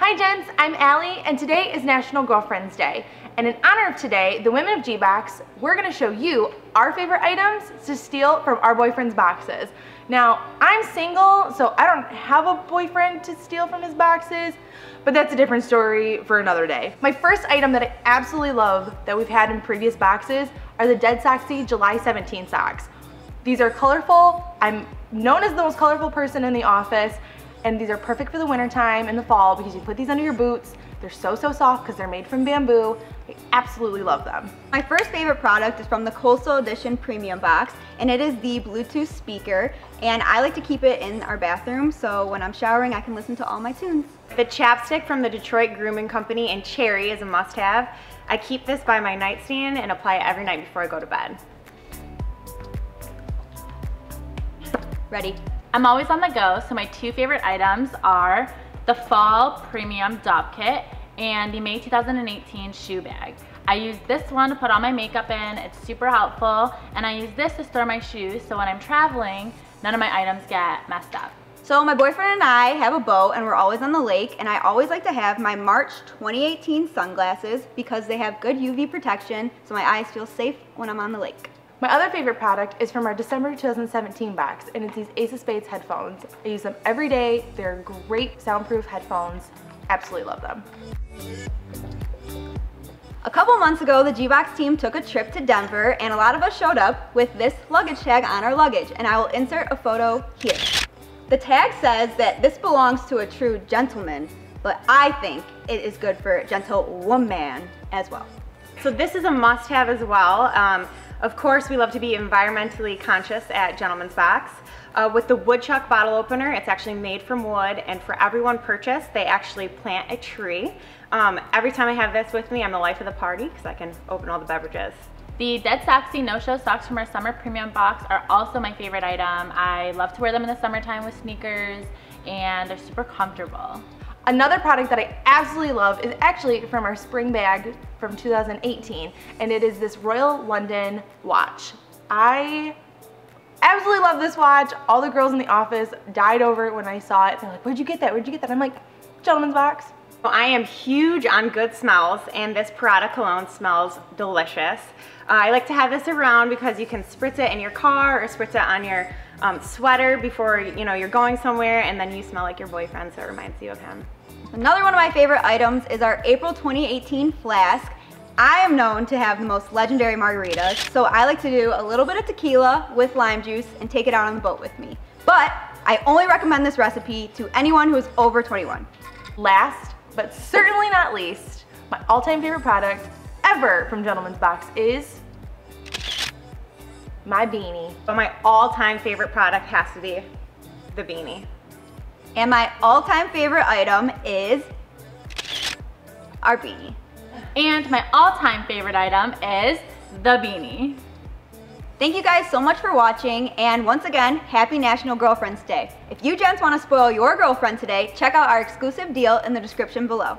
Hi gents, I'm Allie and today is National Girlfriends Day. And in honor of today, the women of G-Box, we're gonna show you our favorite items to steal from our boyfriend's boxes. Now, I'm single, so I don't have a boyfriend to steal from his boxes, but that's a different story for another day. My first item that I absolutely love that we've had in previous boxes are the Dead Soxy July 17 socks. These are colorful. I'm known as the most colorful person in the office, and these are perfect for the winter time and the fall because you put these under your boots. They're so soft because they're made from bamboo. I absolutely love them. My first favorite product is from the Coastal Edition Premium Box, and it is the Bluetooth speaker, and I like to keep it in our bathroom so when I'm showering I can listen to all my tunes. The chapstick from the Detroit Grooming Company in Cherry is a must-have. I keep this by my nightstand and apply it every night before I go to bed. Ready? I'm always on the go, so my two favorite items are the Fall Premium Doll Kit and the May 2018 shoe bag. I use this one to put all my makeup in. It's super helpful, and I use this to store my shoes so when I'm traveling, none of my items get messed up. So my boyfriend and I have a boat and we're always on the lake, and I always like to have my March 2018 sunglasses because they have good UV protection so my eyes feel safe when I'm on the lake. My other favorite product is from our December 2017 box, and it's these Ace of Spades headphones. I use them every day. They're great soundproof headphones. Absolutely love them. A couple months ago, the G-Box team took a trip to Denver, and a lot of us showed up with this luggage tag on our luggage, and I will insert a photo here. The tag says that this belongs to a true gentleman, but I think it is good for a gentlewoman as well. So this is a must-have as well. Of course, we love to be environmentally conscious at Gentleman's Box. With the Woodchuck bottle opener, it's actually made from wood, and for every one purchase, they actually plant a tree. Every time I have this with me, I'm the life of the party because I can open all the beverages. The Dead Soxy no-show socks from our summer premium box are also my favorite item. I love to wear them in the summertime with sneakers, and they're super comfortable. Another product that I absolutely love is actually from our spring bag from 2018, and it is this Royal London watch. I absolutely love this watch. All the girls in the office died over it when I saw it. They're like, where'd you get that? Where'd you get that? I'm like, Gentleman's Box. Well, I am huge on good smells, and this Prada Cologne smells delicious. I like to have this around because you can spritz it in your car or spritz it on your sweater before you're going somewhere, and then you smell like your boyfriend, so it reminds you of him. Another one of my favorite items is our April 2018 flask. I am known to have the most legendary margaritas, so I like to do a little bit of tequila with lime juice and take it out on the boat with me. But I only recommend this recipe to anyone who is over 21. Last, but certainly not least, my all-time favorite product ever from Gentleman's Box is my beanie. But my all-time favorite product has to be the beanie. And my all-time favorite item is our beanie. And my all-time favorite item is the beanie. Thank you guys so much for watching, and once again, happy National Girlfriends Day. If you gents want to spoil your girlfriend today, check out our exclusive deal in the description below.